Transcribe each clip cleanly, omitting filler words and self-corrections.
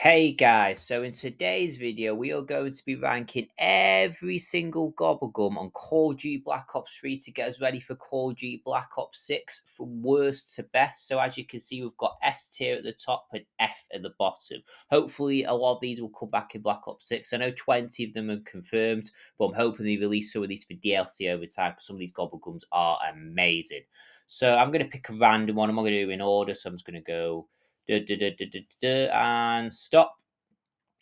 Hey guys, so in today's video we are going to be ranking every single Gobblegum on Call of Duty Black Ops 3 to get us ready for Call of Duty Black Ops 6 from worst to best. So as you can see, we've got S tier at the top and F at the bottom. Hopefully a lot of these will come back in Black Ops 6. I know 20 of them are confirmed, but I'm hoping they release some of these for DLC over time because some of these Gobblegums are amazing. So I'm going to pick a random one. I'm not going to do it in order, so I'm just going to go and stop.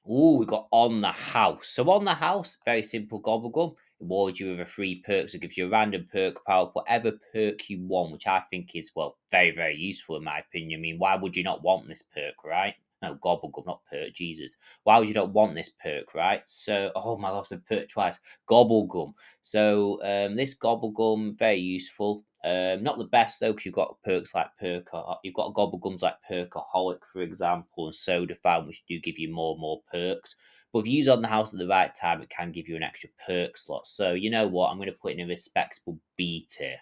Ooh, we got On the House. So On the House, very simple Gobblegum. It rewards you with a free perk, so it gives you a random perk, power, whatever perk you want, which I think is, well, very, very useful in my opinion. I mean, why would you not want this perk, right? No, Gobblegum, not perk, Jesus. Why would you not want this perk, right? So, oh my gosh, I said perk twice. Gobblegum. So, this Gobblegum, very useful. Not the best though, because you've got perks like you've got Gobblegums like Perkaholic, for example, and Soda Fan, which do give you more and more perks. But if you use On the House at the right time, it can give you an extra perk slot. So you know what? I'm going to put in a respectable B tier.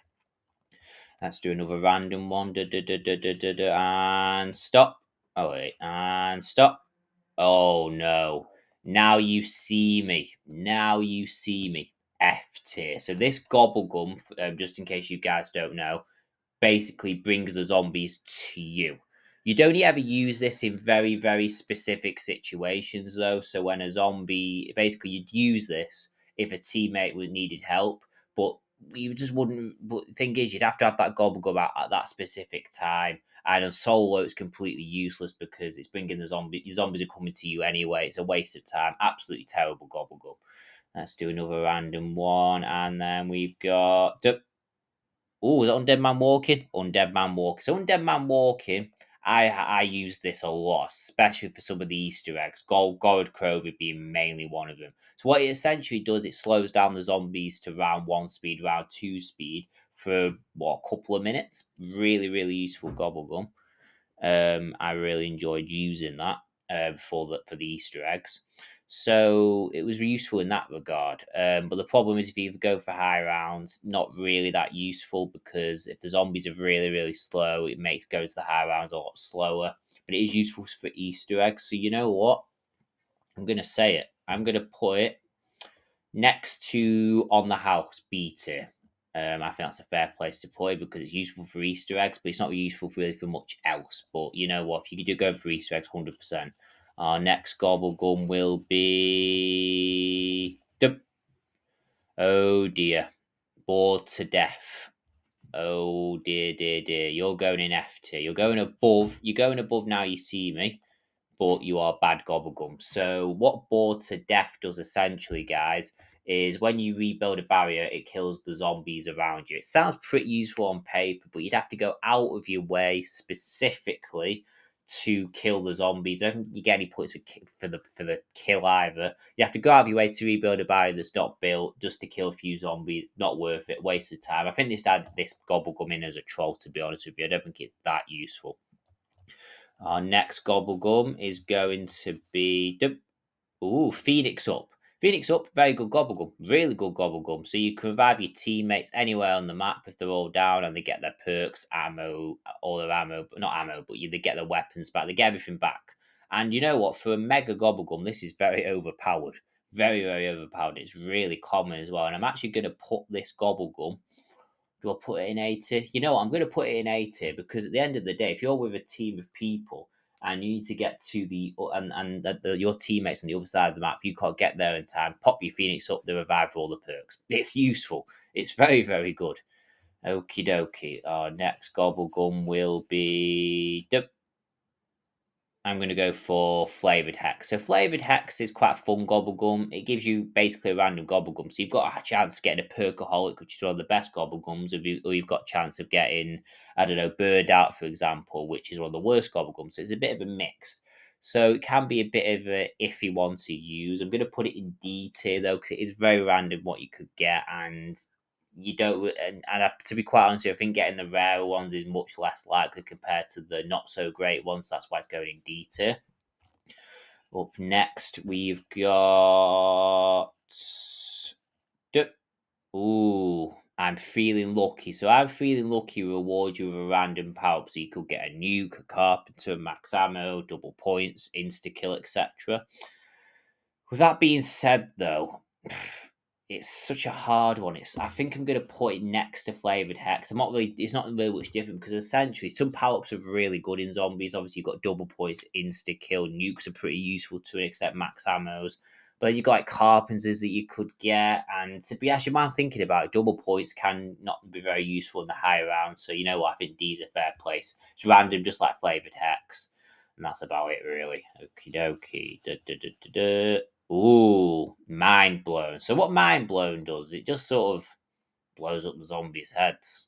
Let's do another random one. And stop. Oh wait, and stop. Oh no. Now you see me. Now you see me. F tier. So this Gobblegum, just in case you guys don't know, basically brings the zombies to you. You'd only ever use this in very, very specific situations, though. So when a zombie, basically, you'd use this if a teammate would needed help, but you just wouldn't. But the thing is, you'd have to have that Gobblegum at that specific time. And on solo, it's completely useless because it's bringing the zombie. Your zombies are coming to you anyway. It's a waste of time. Absolutely terrible Gobblegum. Let's do another random one, and then we've got. Oh, is it Undead Man Walking? Undead Man Walking. So Undead Man Walking, I use this a lot, especially for some of the Easter eggs. Gold Crover being mainly one of them. So what it essentially does, it slows down the zombies to round 1 speed, round 2 speed for what, a couple of minutes. Really, really useful Gobblegum. I really enjoyed using that for the Easter eggs. So it was useful in that regard. But the problem is if you go for high rounds, not really that useful because if the zombies are really, really slow, it makes go to the high rounds a lot slower. But it is useful for Easter eggs. So you know what? I'm gonna say it. I'm gonna put it next to On the House B tier. I think that's a fair place to put it because it's useful for Easter eggs, but it's not useful really for much else. But you know what? If you do go for Easter eggs, 100%. Our next Gobblegum will be. Oh dear. Bored to death. Oh dear, dear, dear. You're going in F tier. You're going above. You're going above now, you see me, but you are bad Gobblegum. So what Bored to Death does essentially, guys, is when you rebuild a barrier, it kills the zombies around you. It sounds pretty useful on paper, but you'd have to go out of your way specifically to kill the zombies. I don't think you get any points for the kill either. You have to go out of your way to rebuild a barrier that's not built just to kill a few zombies. Not worth it. Waste of time. I think they started this Gobblegum in as a troll, to be honest with you. I don't think it's that useful. Our next Gobblegum is going to be Phoenix Up. Phoenix Up, very good Gobblegum, really good Gobblegum. So you can revive your teammates anywhere on the map if they're all down and they get their perks, ammo, all their ammo, but not ammo, but they get their weapons back, they get everything back. And you know what? For a mega Gobblegum, this is very overpowered. Very, very overpowered. It's really common as well. And I'm actually going to put this Gobblegum. Do I put it in A tier? You know what? I'm going to put it in A tier because at the end of the day, if you're with a team of people and you need to get to your teammates on the other side of the map, you can't get there in time. Pop your Phoenix up, the revive for all the perks. It's useful. It's very, very good. Okie dokie. Our next Gobblegum will be. I'm going to go for Flavoured Hex. So Flavoured Hex is quite a fun Gobblegum. It gives you basically a random Gobblegum. So you've got a chance of getting a Perkaholic, which is one of the best Gobblegums, or you've got a chance of getting, I don't know, Bird Out, for example, which is one of the worst Gobblegums. So it's a bit of a mix. So it can be a bit of a iffy one to use. I'm going to put it in D tier, though, because it is very random what you could get, and you don't to be quite honest, I think getting the rare ones is much less likely compared to the not so great ones. That's why it's going in D tier. Up next, we've got ooh, I'm feeling lucky. So I'm feeling lucky reward you with a random power up. So you could get a nuke, a carpenter, max ammo, double points, insta kill, etc. With that being said, though, it's such a hard one. I think I'm gonna put it next to flavored hex. I'm not really. It's not really much different because essentially some power ups are really good in zombies. Obviously, you've got double points, insta kill, nukes are pretty useful to an extent, max ammos. But then you've got like carpenters that you could get, and to be actually, I'm thinking about it, double points can not be very useful in the higher round. So you know what? I think D's a fair place. It's random, just like flavored hex, and that's about it really. Okie dokie. Da, da, da, da, da. Ooh, mind blown. So what mind blown does, it just sort of blows up the zombies' heads.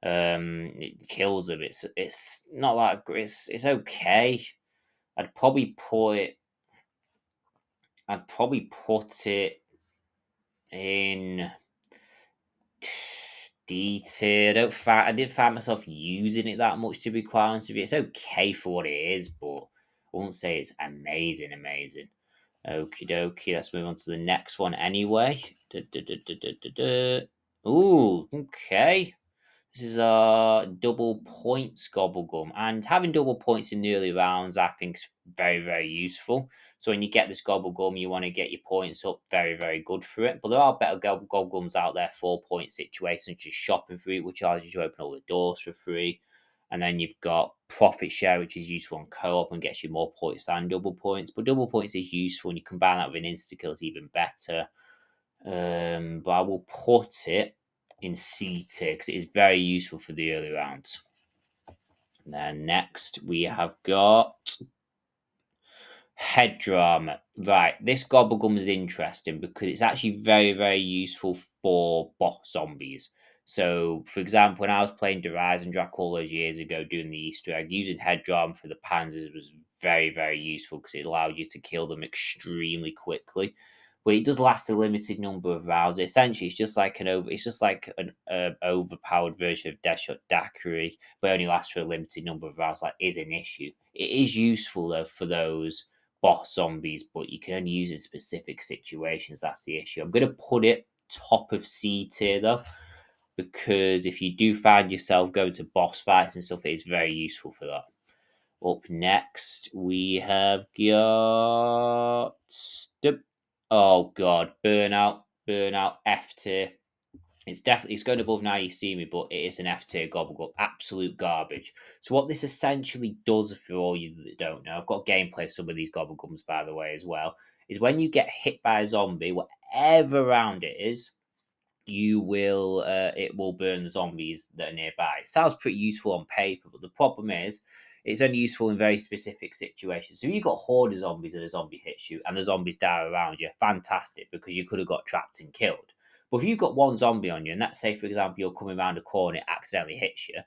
It kills them. It's not that great. It's okay. I'd probably put it. I'd probably put it in D tier. I did find myself using it that much, to be quite honest with you. It's okay for what it is, but I won't say it's amazing. Amazing. Okie dokie, let's move on to the next one anyway. Da, da, da, da, da, da, da. Ooh, okay. This is a double points gobble gum, and having double points in the early rounds, I think, is very, very useful. So when you get this gobble gum, you want to get your points up. Very, very good for it. But there are better gobble gums out there, 4 point situations, just shopping for it, which allows you to open all the doors for free. And then you've got profit share, which is useful on co-op and gets you more points than double points. But double points is useful, and you combine that with an insta kill is even better. But I will put it in C tier because it is very useful for the early rounds. And then next we have got head drama. Right, this gobblegum is interesting because it's actually very, very useful for boss zombies. So, for example, when I was playing Rise and Drac all those years ago doing the Easter egg, using head drama for the panzers was very, very useful because it allowed you to kill them extremely quickly. But it does last a limited number of rounds. Essentially, it's just like an overpowered version of Deathshot Daiquiri, but it only lasts for a limited number of rounds. That is an issue. It is useful though for those boss zombies, but you can only use it in specific situations. That's the issue. I'm going to put it top of C tier though, because if you do find yourself going to boss fights and stuff, it is very useful for that. Up next, we have got. Oh god, burnout, F tier. It's going above Now You See Me, but it is an F tier gobble, absolute garbage. So what this essentially does, for all you that don't know, I've got gameplay of some of these gobblegums by the way as well, is when you get hit by a zombie, whatever round it is, it will burn the zombies that are nearby. It sounds pretty useful on paper, but the problem is it's only useful in very specific situations. So if you've got horde of zombies and a zombie hits you and the zombies die around you, fantastic, because you could have got trapped and killed. But if you've got one zombie on you, and let's say, for example, you're coming around a corner, it accidentally hits you,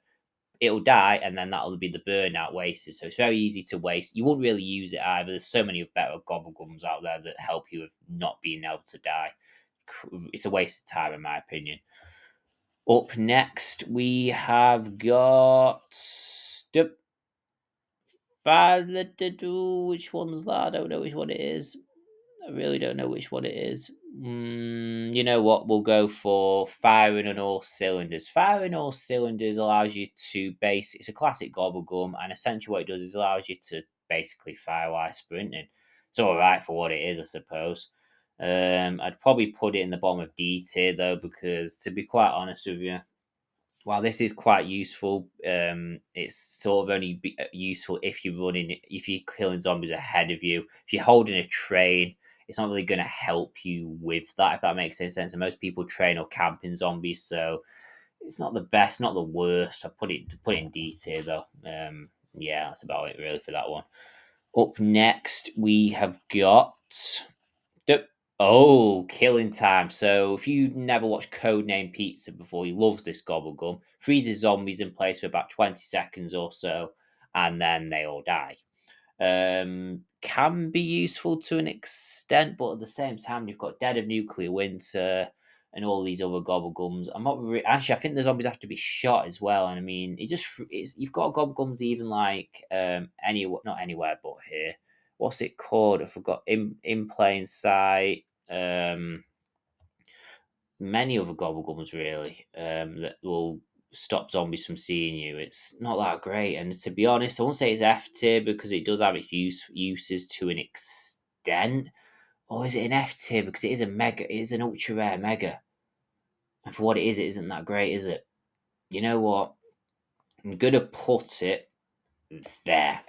it'll die, and then that'll be the burnout wasted. So it's very easy to waste. You won't really use it either. There's so many better gobblegums out there that help you with not being able to die. It's a waste of time, in my opinion. Up next, we have got. Which one's that? I don't know which one it is. I really don't know which one it is. You know what? We'll go for firing on all cylinders. Firing all cylinders allows you to it's a classic gobblegum, and essentially what it does is allows you to basically fire while sprinting. It's all right for what it is, I suppose. I'd probably put it in the bottom of D tier though, because to be quite honest with you, while this is quite useful, it's sort of only useful if if you're killing zombies ahead of you. If you're holding a train, it's not really going to help you with that, if that makes any sense. And most people train or camp in zombies, so it's not the best, not the worst. I put it in D tier though. Yeah, that's about it really for that one. Up next, we have got. Oh, killing time. So if you never watched Codename Pizza before, he loves this gobblegum. Freezes zombies in place for about 20 seconds or so, and then they all die. Can be useful to an extent, but at the same time, you've got Dead of Nuclear Winter and all these other gobblegums. I'm not actually. I think the zombies have to be shot as well, and I mean, you've got gobblegums even like not anywhere but here. What's it called? I forgot. In plain sight. many other gobblegums really that will stop zombies from seeing you. It's not that great, and to be honest, I won't say it's F tier because it does have its uses to an extent. Or is it an F tier because it is a mega? It is an ultra rare mega, and for what it isn't that great, is it? You know what? I'm gonna put it there.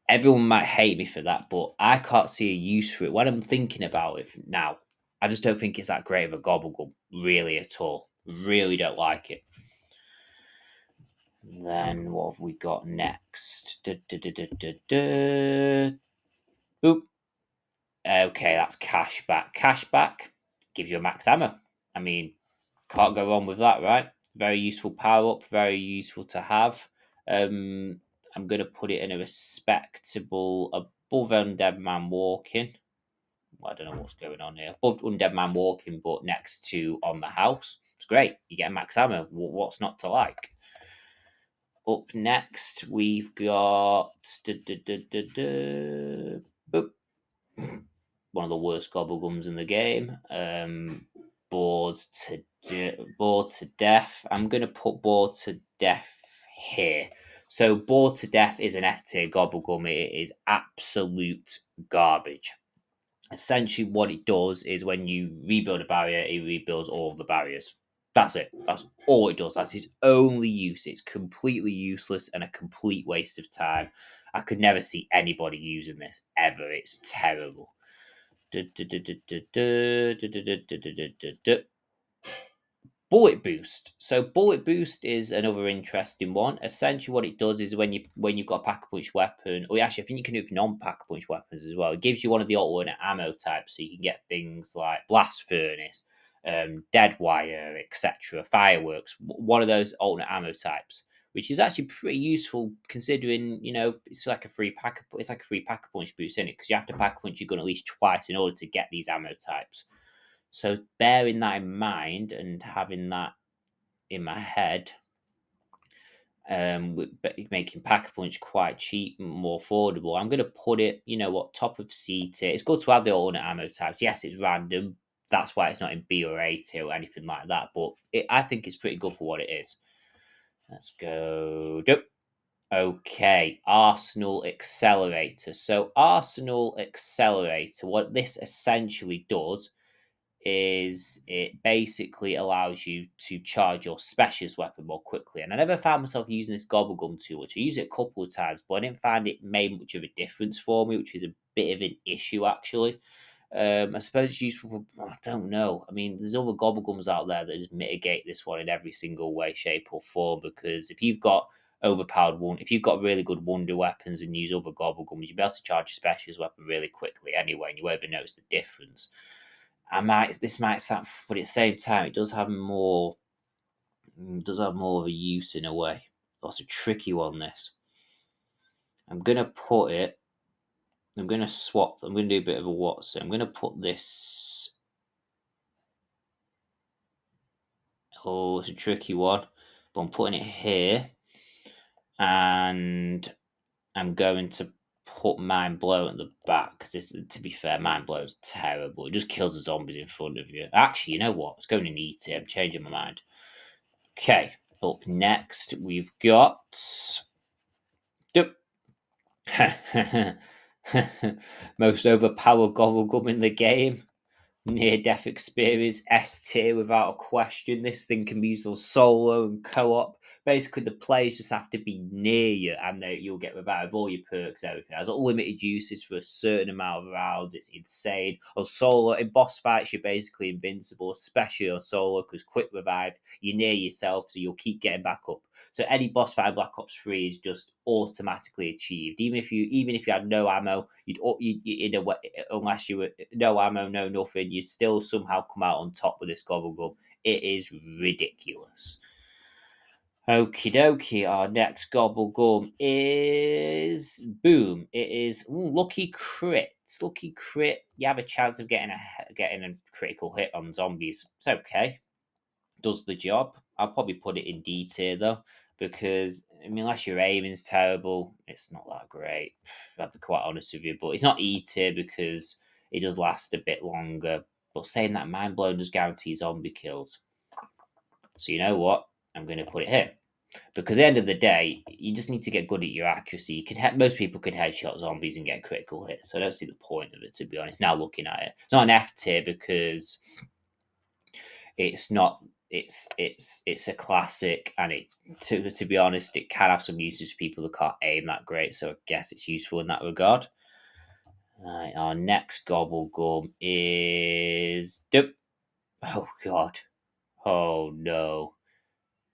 Everyone might hate me for that, but I can't see a use for it when I'm thinking about it now. I just don't think it's that great of a gobblegum, really, at all. Really don't like it. Then what have we got next? Boop. Okay, that's cashback. Cashback gives you a max ammo. I mean, can't go wrong with that, right? Very useful power up, very useful to have. I'm going to put it in a respectable above Undead Man Walking. Well, I don't know what's going on here. Above Undead Man Walking, but next to On the House. It's great. You get max ammo. What's not to like? Up next, we've got boop, one of the worst gobblegums in the game. Bored to death. I'm gonna put bored to death here. So bored to death is an F tier gobblegum. It is absolute garbage. Essentially, what it does is when you rebuild a barrier, it rebuilds all of the barriers. That's it. That's all it does. That's its only use. It's completely useless and a complete waste of time. I could never see anybody using this ever. It's terrible. Bullet boost. So bullet boost is another interesting one. Essentially, what it does is when you've got a pack a punch weapon, or actually, I think you can do it for non-pack a punch weapons as well. It gives you one of the alternate ammo types, so you can get things like blast furnace, dead wire, etc., fireworks. One of those alternate ammo types, which is actually pretty useful considering it's like a free pack. It's like a free pack a punch boost in it because you have to pack a punch your gun at least twice in order to get these ammo types. So bearing that in mind and having that in my head, making Pack a Punch quite cheap and more affordable, I'm going to put it, top of C tier. It's good to have the alternate ammo types. Yes, it's random. That's why it's not in B or A tier or anything like that. But I think it's pretty good for what it is. Let's go. Okay, Arsenal Accelerator. So Arsenal Accelerator, what this essentially does is it basically allows you to charge your specialist weapon more quickly. And I never found myself using this Gobblegum too much. I used it a couple of times, but I didn't find it made much of a difference for me, which is a bit of an issue actually. I suppose it's useful for, I don't know. I mean, there's other Gobblegums out there that just mitigate this one in every single way, shape, or form. Because if you've got overpowered one, if you've got really good wonder weapons and use other Gobblegums, you'll be able to charge your specialist weapon really quickly anyway, and you won't even notice the difference. This might sound, but at the same time, it does have more of a use in a way. That's a tricky one. This I'm gonna put it. I'm gonna swap. I'm gonna do a bit of a what's. I'm gonna put this. Oh, it's a tricky one, but I'm putting it here, and I'm going to put Mind Blow at the back because, to be fair, Mind Blow is terrible. It just kills the zombies in front of you. Actually, you know what? It's going in E tier. I'm changing my mind. Okay, up next we've got most overpowered Gobblegum in the game. Near death experience, S tier without a question. This thing can be used on solo and co op. Basically, the players just have to be near you and you'll get revived. All your perks, everything. It has unlimited uses for a certain amount of rounds. It's insane. On solo, in boss fights, you're basically invincible, especially on solo because quick revive, you're near yourself, so you'll keep getting back up. So any boss fight in Black Ops 3 is just automatically achieved. Even if you had no ammo, you'd in a way, unless you were no ammo, no nothing, you'd still somehow come out on top with this Gobblegum. It is ridiculous. Okie dokie, our next Gobblegum is boom. It is Lucky Crit. Lucky Crit. You have a chance of getting a critical hit on zombies. It's okay. Does the job. I'll probably put it in D tier though, because I mean, unless your aiming's terrible, it's not that great. I'll be quite honest with you, but it's not E tier because it does last a bit longer. But saying that, mind blown does guarantee zombie kills. So you know what? I'm going to put it here. Because at the end of the day, you just need to get good at your accuracy. Most people could headshot zombies and get critical hits, so I don't see the point of it, to be honest. Now looking at it, it's not an F tier because it's not. It's a classic, and to be honest, it can have some uses for people that can't aim that great. So I guess it's useful in that regard. Right, our next gobble gum is oh god, oh no.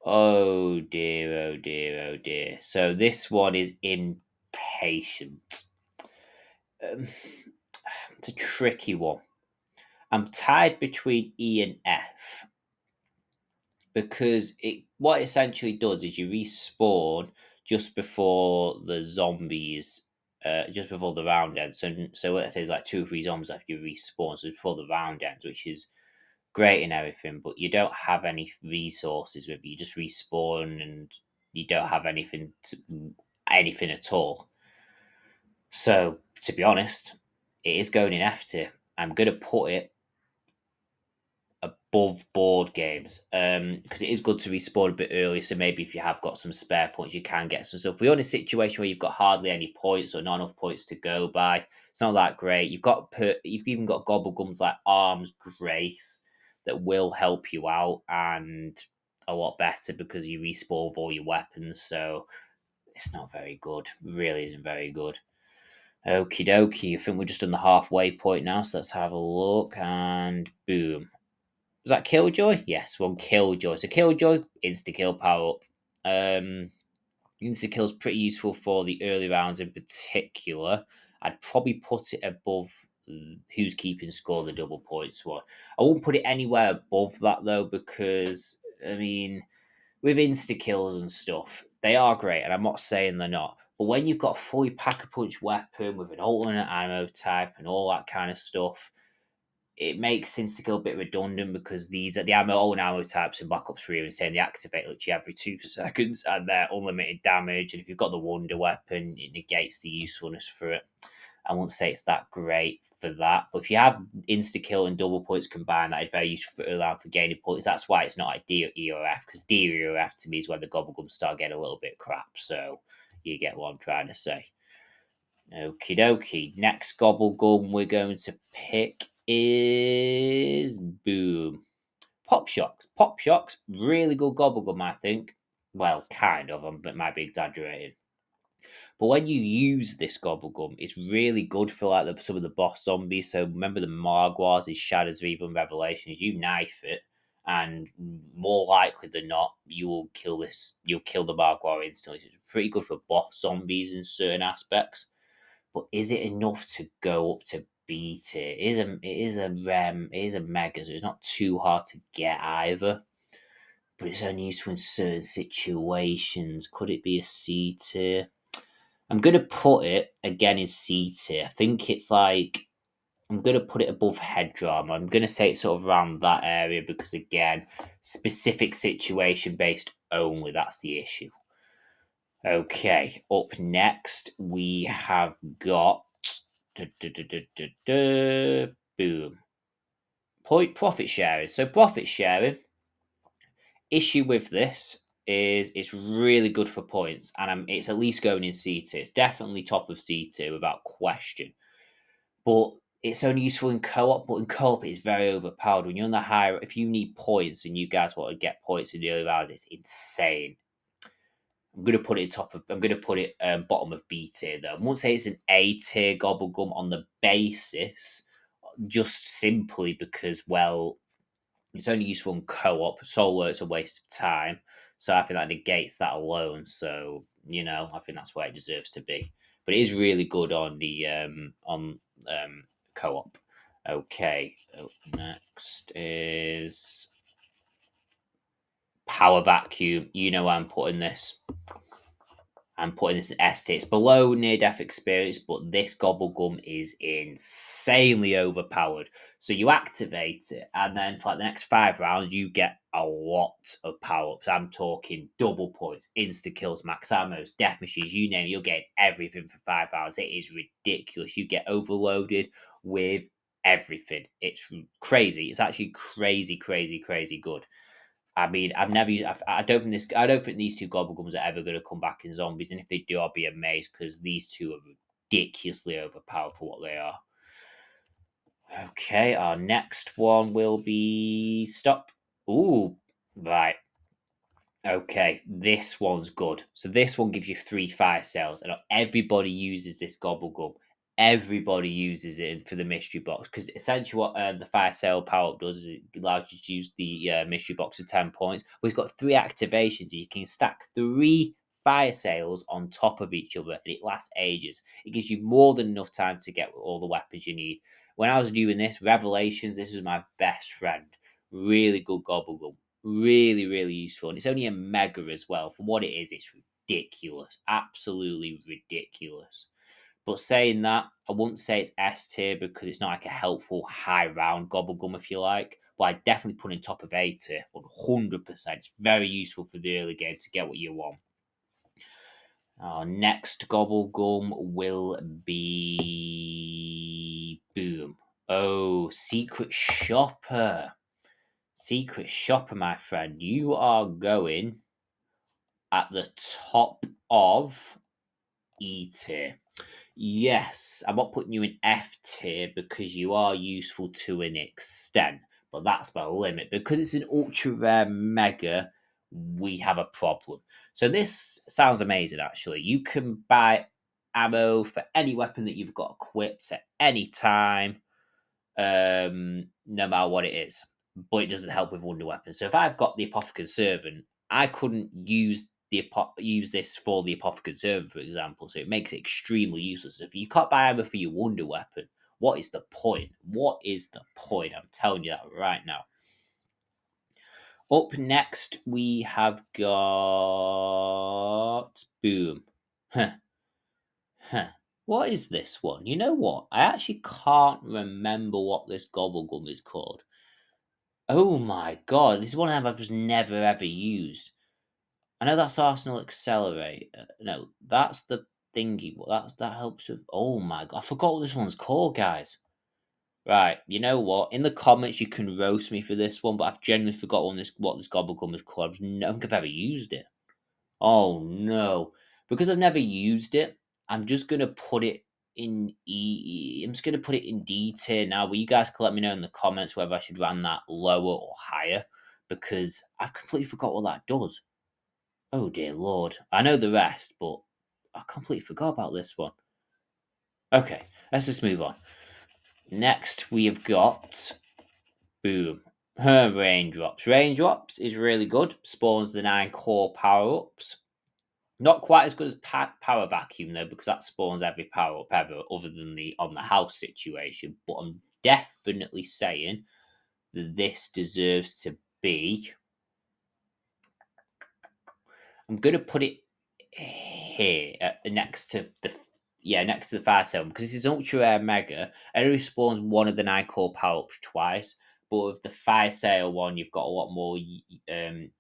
Oh dear, oh dear, oh dear. So this one is impatient. It's a tricky one. I'm tied between E and F because what it essentially does is you respawn just before the zombies, just before the round ends. So let's say there's like 2 or 3 zombies after you respawn, so before the round ends, which is great and everything, but you don't have any resources with you. You just respawn and you don't have anything at all. So to be honest, it is going in F tier. I'm gonna put it above board games because it is good to respawn a bit early. So maybe if you have got some spare points, you can get some stuff. If you're in a situation where you've got hardly any points or not enough points to go by, it's not that great. You've even got gobble gums like Arms Grace that will help you out and a lot better because you respawn with all your weapons. So it's not very good. Really isn't very good. Okie dokie. I think we're just on the halfway point now, so let's have a look. And boom. Was that Killjoy? Yes, one Killjoy. So Killjoy, insta kill power up. Insta kill's pretty useful for the early rounds in particular. I'd probably put it above who's keeping score, the double points one. I won't put it anywhere above that though, because I mean, with insta kills and stuff, they are great, and I'm not saying they're not. But when you've got a fully pack a punch weapon with an alternate ammo type and all that kind of stuff, it makes insta-kill a bit redundant because these are the own ammo types in Black Ops 3 and saying they activate literally every 2 seconds and they're unlimited damage. And if you've got the Wonder Weapon, it negates the usefulness for it. I won't say it's that great for that. But if you have insta-kill and double points combined, that is very useful for gaining points. That's why it's not like D or F, because D or F to me is where the gobblegums start getting a little bit crap. So you get what I'm trying to say. Okie dokie. Next gobble gum we're going to pick is boom. Pop Shocks. Pop Shocks, really good gobble gum, I think. Well, kind of, but might be exaggerating. But when you use this gobble gum, it's really good for like some of the boss zombies. So remember the Margwars, his Shadows of Evil and Revelations. You knife it, and more likely than not, you'll kill the Margwar instantly. It's pretty good for boss zombies in certain aspects. But is it enough to go up to B tier? It is a mega, so it's not too hard to get either. But it's only useful in certain situations. Could it be a C tier? I'm gonna put it again in C tier. I think it's like I'm gonna put it above head drama. I'm gonna say it's sort of around that area because again, specific situation based only. That's the issue. Okay, up next we have got boom. Profit sharing. So profit sharing. Issue with this is it's really good for points, and it's at least going in C tier. It's definitely top of C tier without question. But it's only useful in co-op. But in co-op, it's very overpowered. When you're on the higher, if you need points and you guys want to get points in the early rounds, it's insane. I'm gonna put it bottom of B tier though. I won't say it's an A tier gobblegum on the basis, just simply because it's only useful in co-op. Solo, it's a waste of time. So I think that negates that alone. So I think that's where it deserves to be. But it is really good on the co-op. Okay, next is Power Vacuum. You know I'm putting this. I'm putting this in S tier. It's below near death experience, but this gobble gum is insanely overpowered. So you activate it, and then for like the next 5 rounds, you get a lot of power ups. I'm talking double points, insta kills, max ammos, death machines, you name it. You'll get everything for 5 rounds. It is ridiculous. You get overloaded with everything. It's crazy. It's actually crazy, crazy, crazy good. I mean, I've never used. I don't think this. I don't think these two Gobblegums are ever going to come back in zombies. And if they do, I'll be amazed because these two are ridiculously overpowered for what they are. Okay, our next one will be stop. Ooh, right. Okay, this one's good. So this one gives you 3 fire cells, and everybody uses this Gobblegum. Everybody uses it for the mystery box because essentially what the fire cell power up does is it allows you to use the mystery box of 10 points. But it's got 3 activations. You can stack 3 fire sales on top of each other, and it lasts ages. It gives you more than enough time to get all the weapons you need. When I was doing this, Revelations, this is my best friend. Really good Gobblegum. Really, really useful. And it's only a mega as well. For what it is, it's ridiculous. Absolutely ridiculous. But saying that, I wouldn't say it's S tier because it's not like a helpful high round Gobblegum, if you like. But I definitely put in top of A tier, 100%. It's very useful for the early game to get what you want. Our next Gobblegum will be Boom. Oh, Secret Shopper. Secret Shopper, my friend. You are going at the top of E tier. Yes, I'm not putting you in F tier because you are useful to an extent, but that's my limit. Because it's an ultra rare mega, we have a problem. So this sounds amazing, actually. You can buy ammo for any weapon that you've got equipped at any time, no matter what it is. But it doesn't help with wonder weapons. So if I've got the Apothecary Servant, I couldn't use use this for the Apothecary Servant, for example. So it makes it extremely useless. If you can't buy ammo for your wonder weapon, what is the point? What is the point? I'm telling you that right now. Up next, we have got Boom. Huh. What is this one? You know what? I actually can't remember what this Gobblegum is called. Oh my god, this is one of them I've just never ever used. I know that's Arsenal Accelerate. No, that's the thingy. That helps with. Oh my god, I forgot what this one's called, guys. Right, you know what? In the comments, you can roast me for this one, but I've genuinely forgot what this Gobblegum is called. I don't think I've ever used it. Oh no. Because I've never used it, I'm just gonna put it in I'm just gonna put it in D tier now, but you guys can let me know in the comments whether I should run that lower or higher because I've completely forgot what that does. Oh dear lord. I know the rest, but I completely forgot about this one. Okay, let's just move on. Next we have got Boom. Raindrops. Raindrops is really good. Spawns the 9 core power-ups. Not quite as good as Power Vacuum though, because that spawns every power up ever, other than the on the house situation. But I'm definitely saying that this deserves to be. I'm gonna put it here next to the fire seven because this is ultra rare mega. It only spawns one of the 9 core power ups twice. But with the fire sale one, you've got a lot more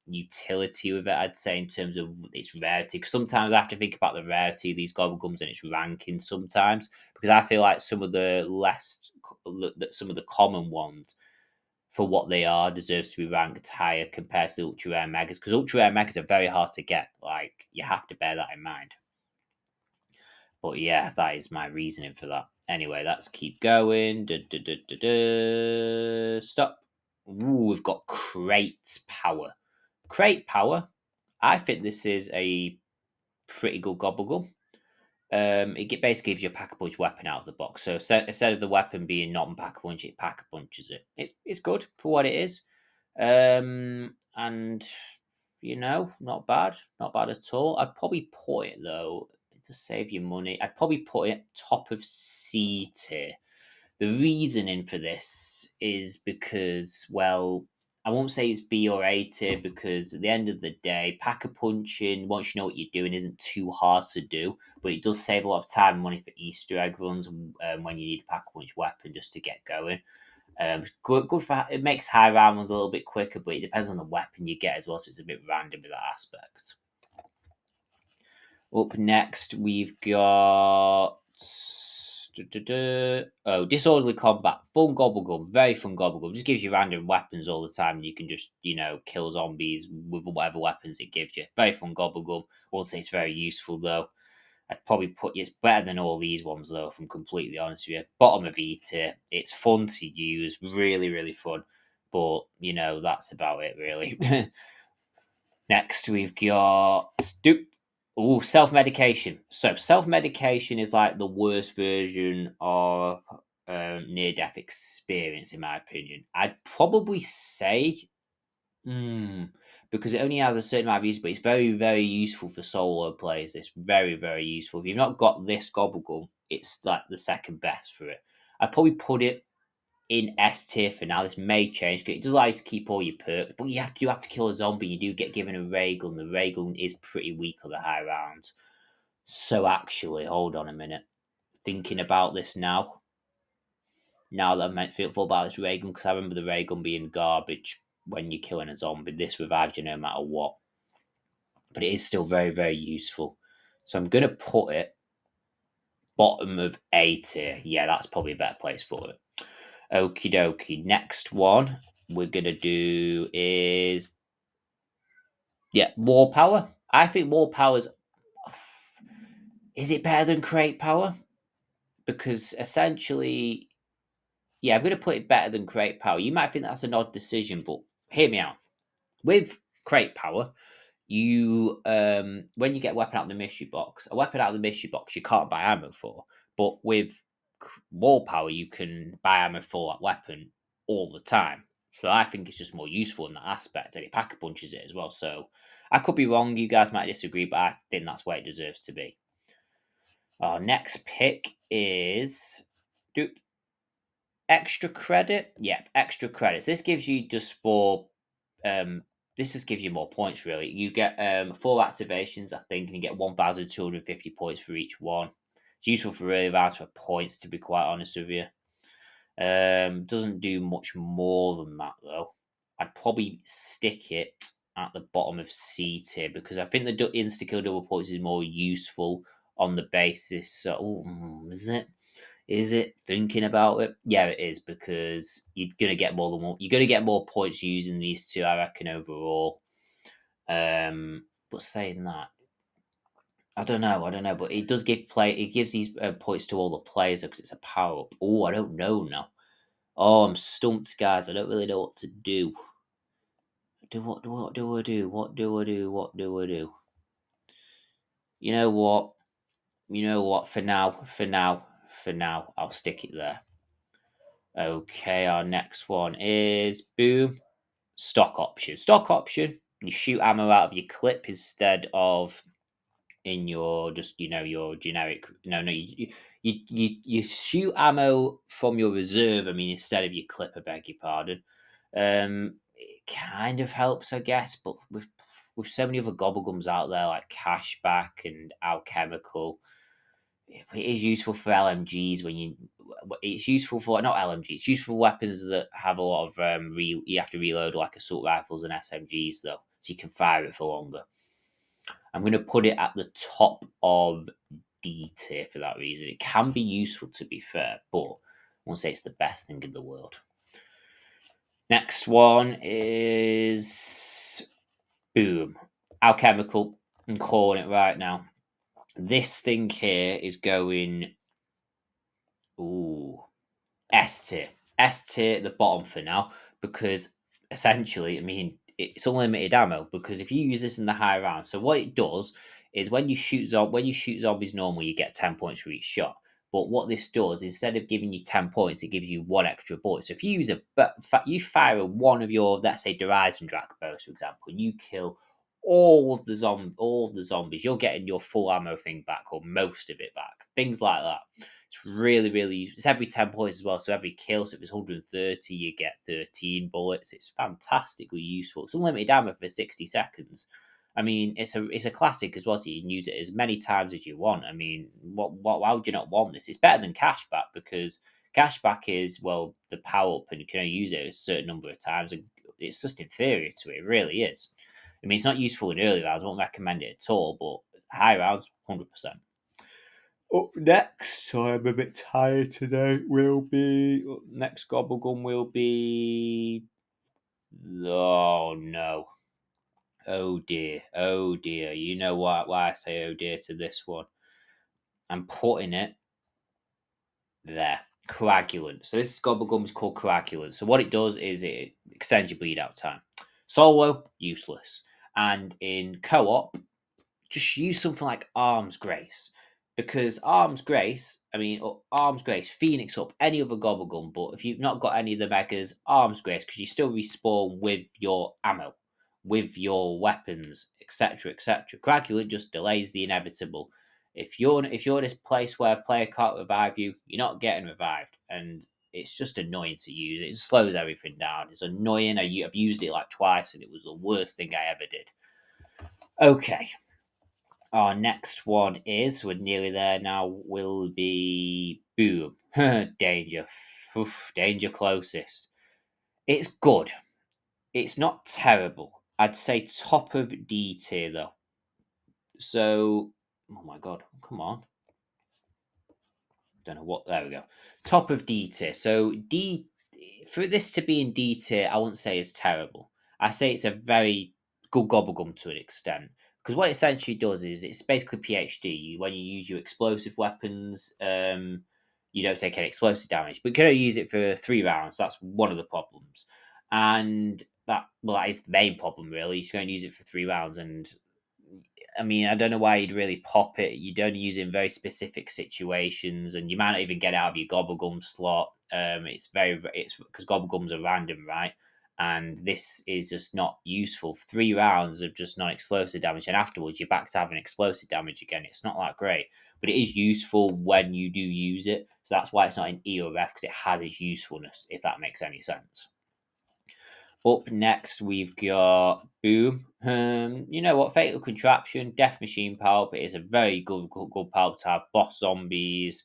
utility with it, I'd say, in terms of its rarity. Because sometimes I have to think about the rarity of these Gobblegums and its ranking sometimes. Because I feel like some of the common ones, for what they are, deserves to be ranked higher compared to the ultra rare megas. Because ultra rare megas are very hard to get. Like, you have to bear that in mind. But yeah, that is my reasoning for that. Anyway, let's keep going. Stop. Ooh, we've got crate power. Crate power. I think this is a pretty good Gobblegum. It basically gives you a pack-a-punch weapon out of the box. So instead of the weapon being not pack-a-punch, it pack-a-punches it. It's good for what it is. And not bad, not bad at all. I'd probably put it though to save you money. I'd probably put it top of C tier. The reasoning for this is because, well, I won't say it's B or A tier because at the end of the day, pack a punching, once you know what you're doing, isn't too hard to do, but it does save a lot of time and money for Easter egg runs when you need a pack a punch weapon just to get going. Good for it makes high round ones a little bit quicker, but it depends on the weapon you get as well, so it's a bit random with that aspect. Up next, we've got Oh, disorderly combat, fun gobblegum, very fun gobblegum. Just gives you random weapons all the time, and you can just kill zombies with whatever weapons it gives you. Very fun gobblegum. Won't say it's very useful though. I'd probably put it's better than all these ones though, if I'm completely honest with you. Bottom of E tier. It's fun to use, really fun, but that's about it really. Next, we've got self medication. So, self medication is like the worst version of near death experience, in my opinion. I'd probably say, because it only has a certain amount of use, but it's very useful for solo players. It's very useful. If you've not got this Gobblegum, it's like the second best for it. I'd probably put it in S tier for now. This may change because it does allow you to keep all your perks, but you have to kill a zombie. You do get given a ray gun. The ray gun is pretty weak on the high rounds. So actually, hold on a minute. Thinking about this now, that I might feel about this ray gun, because I remember the ray gun being garbage when you're killing a zombie. This revives you no matter what, but it is still very useful. So I'm gonna put it bottom of A tier. Yeah, that's probably a better place for it. Okie dokie. Next one we're gonna do is war power. I think war power is it better than crate power? Because essentially, I'm gonna put it better than crate power. You might think that's an odd decision, but hear me out. With crate power, you when you get a weapon out of the mystery box, a weapon out of the mystery box you can't buy ammo for. But with wall power, you can buy ammo for that weapon all the time. So I think it's just more useful in that aspect. And it pack punches it as well. So I could be wrong. You guys might disagree, but I think that's where it deserves to be. Our next pick is extra credit. Yep, extra credits. This gives you just this just gives you more points, really. You get 4 activations, I think, and you get 1,250 points for each one. It's useful for early rounds for points, to be quite honest with you. Doesn't do much more than that, though. I'd probably stick it at the bottom of C tier, because I think the insta-kill double points is more useful on the basis. So, is it? Is it thinking about it? Yeah, it is, because you're gonna get more than one. You're gonna get more points using these two, I reckon, overall. But saying that, I don't know, but it does give play. It gives these points to all the players because it's a power up. Oh, I don't know now. Oh, I'm stumped, guys. I don't really know what to do. What do I do? What do I do? What do I do? You know what? For now, I'll stick it there. Okay, our next one is boom. Stock option. Stock option. You shoot ammo out of your clip instead of in your your generic. No, you shoot ammo from your reserve. I mean, instead of your clip. I beg your pardon. It kind of helps, I guess, but with so many other gobblegums out there like Cashback and Alchemical, it is useful for LMGs when you. It's useful for not LMGs. It's useful for weapons that have a lot of you have to reload, like assault rifles and SMGs, though, so you can fire it for longer. I'm going to put it at the top of D tier for that reason. It can be useful, to be fair, but I won't say it's the best thing in the world. Next one is boom, Alchemical. I'm calling it right now. This thing here is going S tier. S tier at the bottom for now, because essentially, I mean, it's unlimited ammo, because if you use this in the high round, so what it does is when you shoot zombies normally, you get 10 points for each shot. But what this does, instead of giving you 10 points, it gives you 1 extra bullet. So if you use you fire one of your, let's say, Horizon Drac bows, for example, and you kill all of the zombies, you're getting your full ammo thing back, or most of it back. Things like that. It's really, it's every 10 points as well. So every kill, so if it's 130, you get 13 bullets. It's fantastically useful. It's unlimited ammo for 60 seconds. I mean, it's a classic as well, so you can use it as many times as you want. I mean, why would you not want this? It's better than Cashback, because Cashback is, well, the power up, and you can only use it a certain number of times, and it's just inferior to it. It really is. I mean, it's not useful in early rounds. I won't recommend it at all, but high rounds, 100%. Up next, I'm a bit tired today, will be... Next Gobblegum will be... Oh, no. Oh, dear. Oh, dear. You know why I say oh, dear to this one. I'm putting it there. Coagulant. So this Gobblegum is called Coagulant. So what it does is it extends your bleed out time. Solo, useless. And in co-op, just use something like Arms Grace. Because Arms Grace, Phoenix Up, any other Gobblegum, but if you've not got any of the megas, Arms Grace, because you still respawn with your ammo, with your weapons, etc., etc. Coagulant just delays the inevitable. If you're this place where a player can't revive you, you're not getting revived, and it's just annoying to use. It slows everything down. It's annoying. I've used it like twice, and it was the worst thing I ever did. Okay, our next one is, we're nearly there now, will be Boom. Danger. Oof, danger closest. It's good. It's not terrible. I'd say top of D tier though. So, oh my god, come on. Don't know what. There we go. Top of D tier. So D, for this to be in D tier, I wouldn't say it's terrible. I say it's a very good gobblegum to an extent. Because what it essentially does is it's basically PhD. When you use your explosive weapons, you don't take any explosive damage, but you can only use it for 3 rounds. That's one of the problems, and that is the main problem really. You're going to use it for 3 rounds, and I mean, I don't know why you'd really pop it. You'd only use it in very specific situations, and you might not even get it out of your gobblegum slot. It's because gobblegums are random, right? And this is just not useful. 3 rounds of just non-explosive damage, and afterwards you're back to having explosive damage again. It's not that great, but it is useful when you do use it. So that's why it's not in E or F, because it has its usefulness. If that makes any sense. Up next, we've got Boom. You know what? Fatal Contraption, Death Machine Pulp. It is a very good pulp to have. Boss zombies,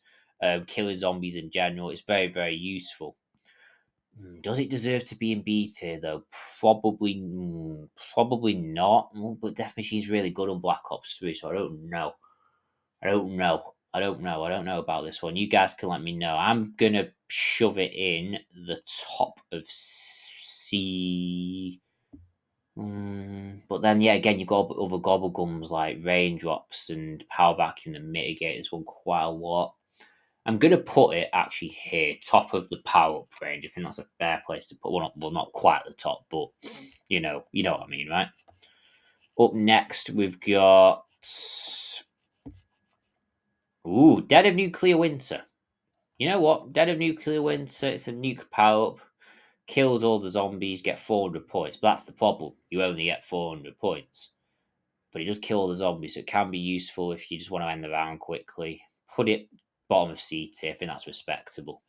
killing zombies in general. It's very, very useful. Does it deserve to be in B tier though? Probably not. But Death Machine's really good on Black Ops 3, so I don't know. I don't know. I don't know. I don't know about this one. You guys can let me know. I'm gonna shove it in the top of C. But then, yeah, again, you've got other gobblegums like raindrops and power vacuum that mitigate this one quite a lot. I'm gonna put it actually here, top of the power up range. I think that's a fair place to put one. Well, not quite at the top, but you know what I mean, right? Up next, we've got Dead of Nuclear Winter. You know what? Dead of Nuclear Winter. It's a nuke power up, kills all the zombies, get 400 points. But that's the problem. You only get 400 points. But it does kill the zombies, so it can be useful if you just want to end the round quickly. Put it bottom of C tier. I think that's respectable.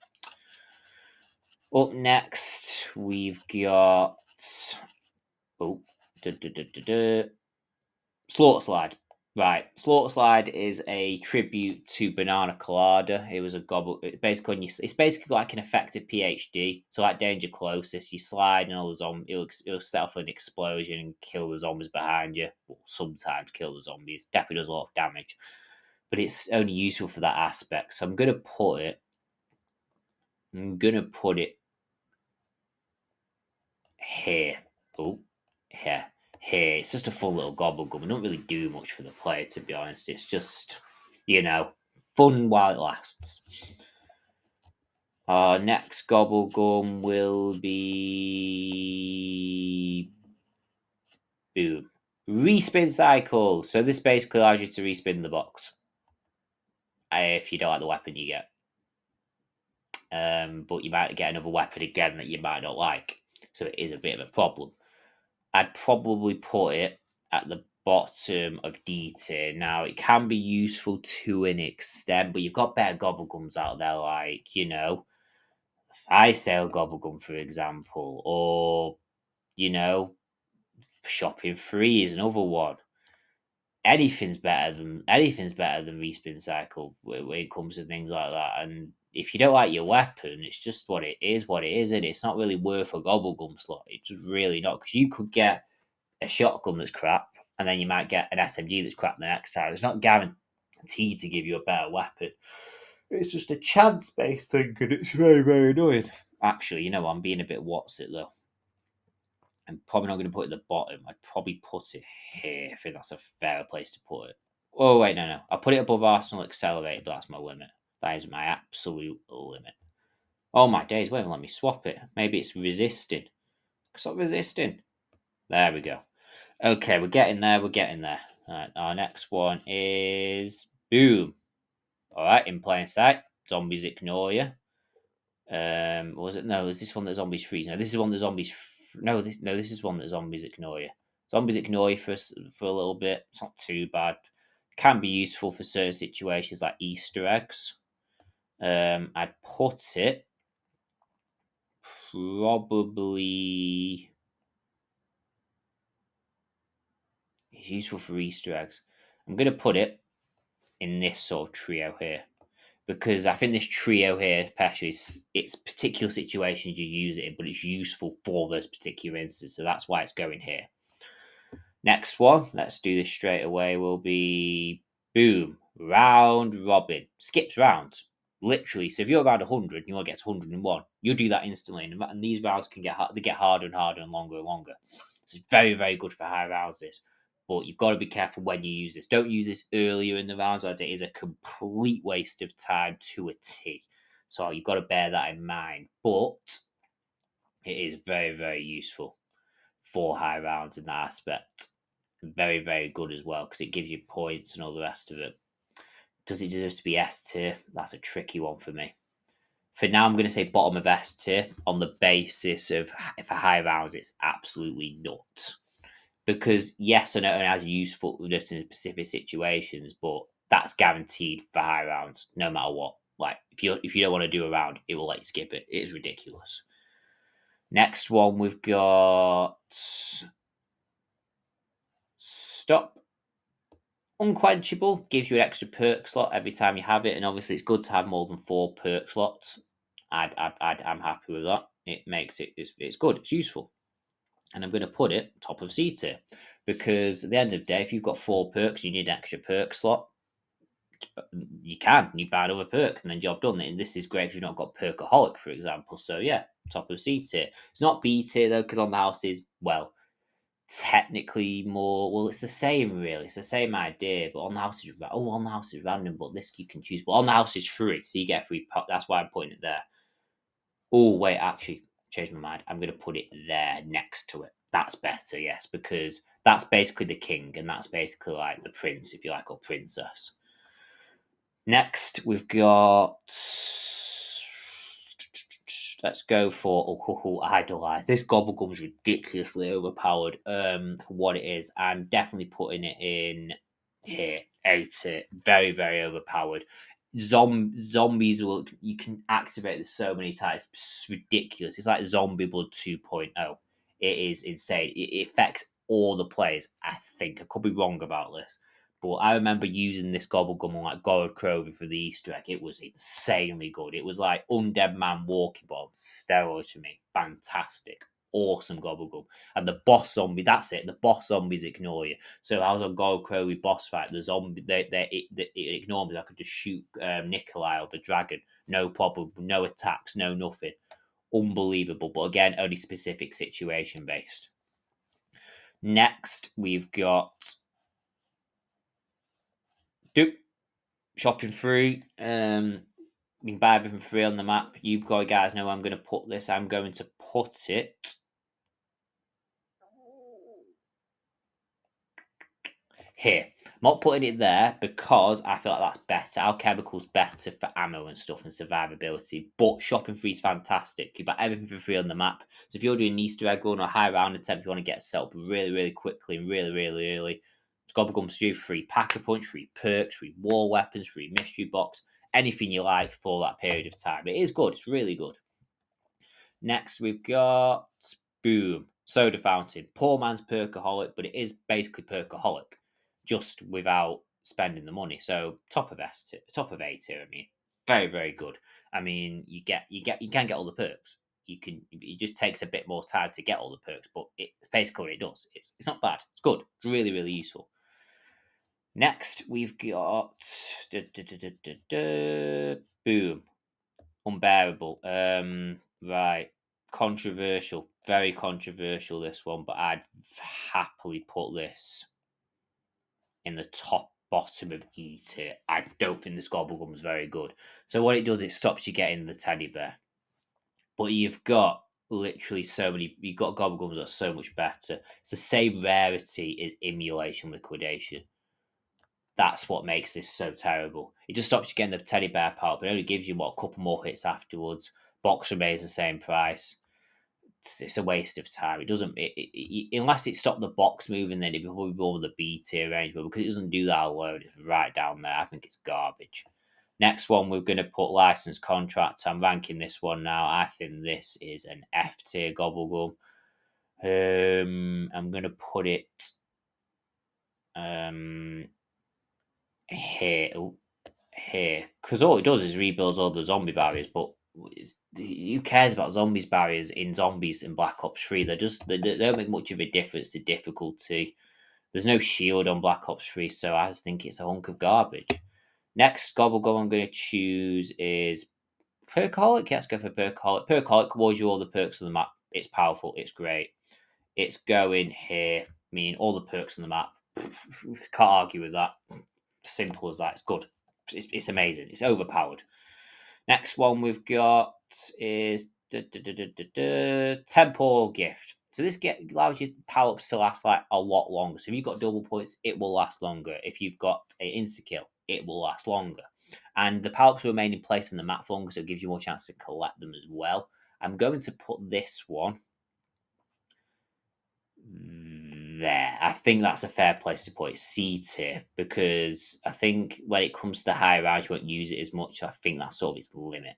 Up next, we've got Slaughter Slide. Right, Slaughter Slide is a tribute to Banana Colada. It was a gobble. It's basically like an effective PhD. So like Danger Closest, you slide and all the zombies. It'll set off an explosion and kill the zombies behind you. Well, sometimes kill the zombies. Definitely does a lot of damage, but it's only useful for that aspect. So I'm gonna put it. Here. Oh, here. Here. It's just a full little gobblegum. It don't really do much for the player, to be honest. It's just, fun while it lasts. Our next gobblegum will be Boom. Respin cycle. So this basically allows you to respin the box if you don't like the weapon you get. But you might get another weapon again that you might not like. So it is a bit of a problem. I'd probably put it at the bottom of D tier. Now, it can be useful to an extent, but you've got better gobblegums out there, like, I Sale Gobblegum, for example, or, Shopping Free is another one. Anything's better than Respin Cycle when it comes to things like that. And if you don't like your weapon, it's just what it is, and it's not really worth a gobblegum slot. It's just really not, because you could get a shotgun that's crap, and then you might get an SMG that's crap the next time. It's not guaranteed to give you a better weapon. It's just a chance-based thing, and it's very, very annoying. Actually, you know, I'm being a bit what's it though. I'm probably not going to put it at the bottom. I'd probably put it here. I think that's a fair place to put it. Oh, wait, no. I'll put it above Arsenal Accelerated, but that's my limit. That is my absolute limit. Oh, my days. Wait, let me swap it. Maybe it's resisting. Stop resisting. There we go. Okay, we're getting there. All right, our next one is Boom. All right, in plain sight. Zombies ignore you. Was it? No, is this one that zombies freeze? No, this is one that zombies. This is one that zombies ignore you. Zombies ignore you for a little bit. It's not too bad. Can be useful for certain situations like Easter eggs. I'd put it probably. It's useful for Easter eggs. I'm gonna put it in this sort of trio here, because I think this trio here, especially, it's particular situations you use it in, but it's useful for those particular instances. So that's why it's going here. Next one, let's do this straight away, will be Boom. Round Robin. Skips rounds. Literally. So if you're around 100 and you want to get to 101, you'll do that instantly. And these rounds can get harder and harder and longer and longer. So it's very, very good for high rounds, this. But you've got to be careful when you use this. Don't use this earlier in the rounds, as it is a complete waste of time to a T. So you've got to bear that in mind. But it is very, very useful for high rounds in that aspect. Very, very good as well, because it gives you points and all the rest of it. Does it deserve to be S tier? That's a tricky one for me. For now, I'm going to say bottom of S tier on the basis of, for high rounds, it's absolutely nuts. Because yes, I know it has usefulness in specific situations, but that's guaranteed for high rounds, no matter what. Like if you don't want to do a round, it will let you skip it. It is ridiculous. Next one, we've got Stop. Unquenchable gives you an extra perk slot every time you have it, and obviously it's good to have more than 4 perk slots. I'm happy with that. It makes it's good. It's useful, and I'm going to put it top of C tier, because at the end of the day, if you've got 4 perks, you need an extra perk slot. You buy another perk, and then job done. And this is great if you've not got Perkaholic, for example. So yeah, top of C tier. It's not B tier though, because on the house is technically more. Well, it's the same really. It's the same idea, but on the house is random. But this you can choose. But on the house is free, so you get a free. That's why I'm putting it there. Oh wait, actually, changed my mind. I'm going to put it there next to it. That's better, yes, because that's basically the king, and that's basically like the prince, if you like, or princess. Next, we've got. Let's go for Idolize. This Gobblegum's ridiculously overpowered for what it is. I'm definitely putting it in here. 8. Very, very overpowered. Zombies you can activate this so many times. It's ridiculous. It's like Zombie Blood 2.0. It is insane. It affects all the players, I think. I could be wrong about this. But I remember using this Gobblegum on like Gorod Crover for the Easter egg. It was insanely good. It was like Undead Man Walking Ball steroids for me. Fantastic. Awesome Gobblegum. And the boss zombie, that's it. The boss zombies ignore you. So I was on Gorod Crover boss fight. The zombie, it ignored me. I could just shoot Nikolai or the dragon. No problem. No attacks. No nothing. Unbelievable. But again, only specific situation based. Next, we've got shopping free. You can buy everything free on the map. You guys know where I'm going to put this. I'm going to put it here. I'm not putting it there because I feel like that's better. Alchemical's better for ammo and stuff and survivability. But shopping free is fantastic. You buy everything for free on the map. So if you're doing an Easter egg run or a high round attempt, you want to get set up really, really quickly and really, really early. Gobblegum's free Pack a Punch, free perks, free war weapons, free mystery box, anything you like for that period of time. It is good. It's really good. Next, we've got Boom. Soda Fountain. Poor man's Perkaholic, but it is basically Perkaholic, just without spending the money. So top of A tier, I mean. Very, very good. I mean, you can get all the perks. It just takes a bit more time to get all the perks, but it's basically what it does. It's not bad. It's good. It's really, really useful. Next, we've got boom, unbearable. Right, controversial, very controversial. This one, but I'd happily put this in the top bottom of E tier. I don't think this Gobblegum is very good. So what it does, it stops you getting the teddy bear. But you've got literally so many. You've got Gobblegums that are so much better. It's the same rarity as Immolation Liquidation. That's what makes this so terrible. It just stops you getting the teddy bear part, but it only gives you a couple more hits afterwards. Box remains the same price. It's a waste of time. It doesn't, unless it stopped the box moving, then it'd probably be more of the B tier range. But because it doesn't do that alone, it's right down there. I think it's garbage. Next one, we're going to put license contract. I'm ranking this one now. I think this is an F tier Gobblegum. I'm going to put it here. Here, because all it does is rebuilds all the zombie barriers, but who cares about zombies barriers in zombies in Black Ops 3? They don't make much of a difference to difficulty. There's no shield on Black Ops 3, so I just think it's a hunk of garbage. Next Gobblegum I'm going to choose is Perkaholic. Let's go for Perkaholic. Perkaholic awards you all the perks on the map. It's powerful. It's great. It's going here. Meaning all the perks on the map. Can't argue with that. Simple as that. It's good. It's amazing. It's overpowered. Next one we've got is Temporal Gift. So this allows your power ups to last like a lot longer. So if you've got double points, it will last longer. If you've got an insta kill, it will last longer. And the power ups will remain in place in the map for longer, so it gives you more chance to collect them as well. I'm going to put this one there. I think that's a fair place to put it, C tier, because I think when it comes to the higher rounds, you won't use it as much. I think that's sort of its limit.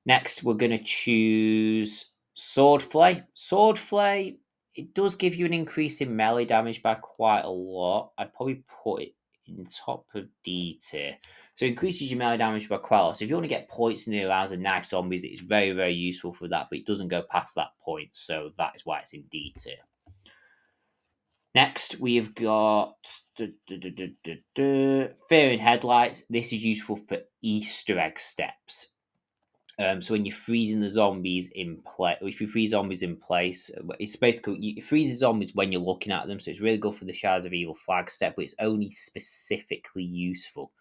Next, we're going to choose Swordflay. Swordflay, it does give you an increase in melee damage by quite a lot. I'd probably put it in top of D tier. So it increases your melee damage by quite a lot. So if you want to get points in the rounds and knife zombies, it's very, very useful for that, but it doesn't go past that point. So that is why it's in D tier. Next, we've got Fearing Headlights. This is useful for Easter egg steps. So when you're freezing the zombies in place, if you freeze zombies in place, it's basically it freezes zombies when you're looking at them. So it's really good for the Shadows of Evil flag step, but it's only specifically useful.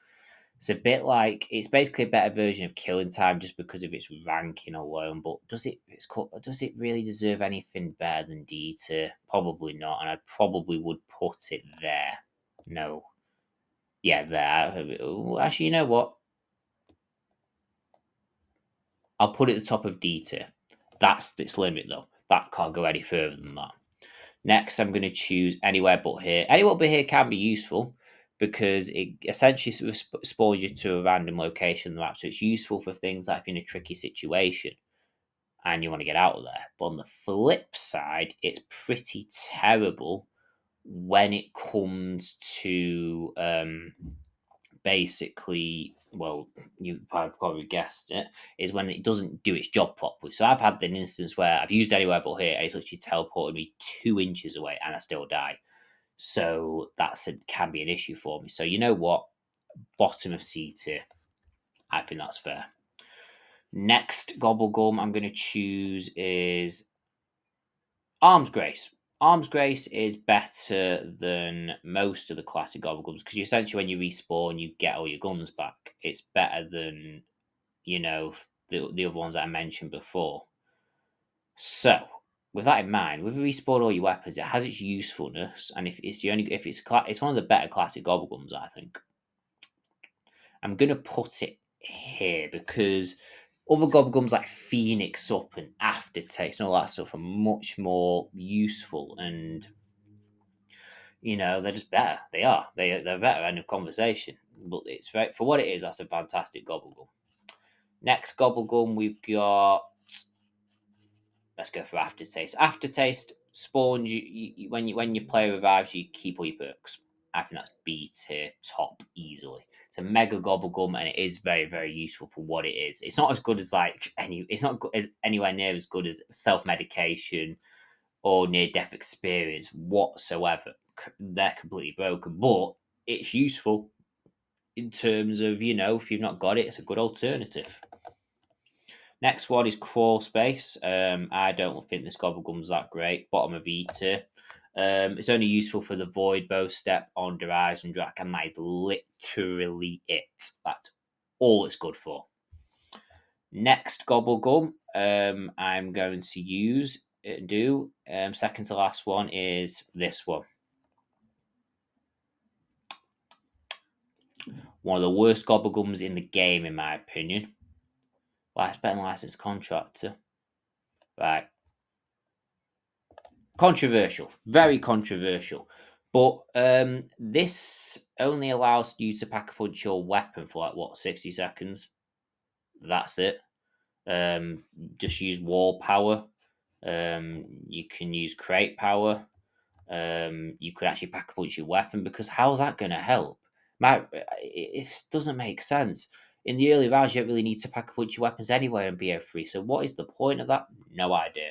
It's a bit like it's basically a better version of Killing Time just because of its ranking alone. But does it really deserve anything better than D tier? Probably not, and I probably would put it there. No, yeah, there. Actually, you know what? I'll put it at the top of D tier. That's its limit, though. That can't go any further than that. Next, I'm going to choose Anywhere But Here. Anywhere But Here can be useful because it essentially spawns you to a random location on the map. So it's useful for things like if you're in a tricky situation and you want to get out of there. But on the flip side, it's pretty terrible when it comes to basically, well, you probably guessed it, is when it doesn't do its job properly. So I've had an instance where I've used Anywhere But Here and it's literally teleported me 2 inches away and I still die. So can be an issue for me. So you know what? Bottom of C tier. I think that's fair. Next Gobblegum I'm going to choose is Arms Grace. Arms Grace is better than most of the classic Gobblegums because essentially when you respawn, you get all your guns back. It's better than, the other ones that I mentioned before. So, with that in mind, with respawn all your weapons, it has its usefulness, and it's one of the better classic Gobblegums, I think. I'm gonna put it here because other Gobblegums like Phoenix Up and Aftertaste and all that stuff are much more useful, and they're just better. They are. They're better. End of conversation. But it's for what it is. That's a fantastic Gobblegum. Next Gobblegum we've got. Let's go for Aftertaste. Aftertaste spawns you when your player revives, you keep all your perks. I think that's B tier top easily. It's a mega Gobblegum and it is very, very useful for what it is. It's not as good as it's not as anywhere near as good as self medication or near death experience whatsoever. They're completely broken, but it's useful in terms of, if you've not got it, it's a good alternative. Next one is Crawl Space. I don't think this Gobblegum's that great. Bottom of E tier. It's only useful for the Void Bow step on Horizon Drac, and that is literally it. That's all it's good for. Next Gobblegum I'm going to use and do, second to last one, is this one. One of the worst Gobblegums in the game, in my opinion. Last bet and license contractor. Right. Controversial. Very controversial. But this only allows you to pack a punch your weapon for 60 seconds. That's it. Just use wall power. You can use crate power. You could actually pack a punch your weapon, because how's that going to help? It doesn't make sense. In the early rounds, you don't really need to pack a punch your weapons anyway in BO3. So what is the point of that? No idea.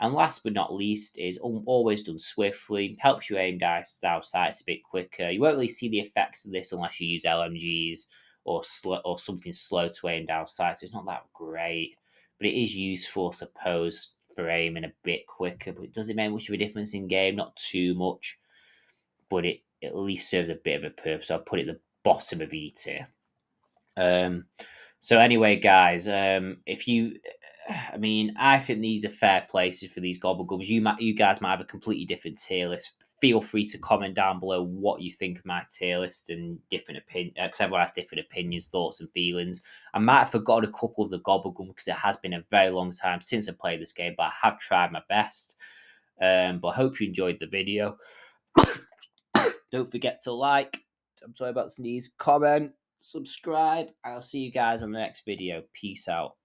And last but not least is always done swiftly. Helps you aim down sights a bit quicker. You won't really see the effects of this unless you use LMGs or something slow to aim down sights. So it's not that great, but it is useful, I suppose, for aiming a bit quicker. But it doesn't make much of a difference in game, not too much. But it at least serves a bit of a purpose. I'll put it at the bottom of E tier. So anyway, guys, if you, I think these are fair places for these Gobblegums. You guys might have a completely different tier list. Feel free to comment down below what you think of my tier list and different opinions, because everyone has different opinions, thoughts, and feelings. I might have forgotten a couple of the Gobblegum because it has been a very long time since I played this game, but I have tried my best. But I hope you enjoyed the video. Don't forget to like. I'm sorry about the sneeze. Comment, subscribe. I'll see you guys on the next video. Peace out.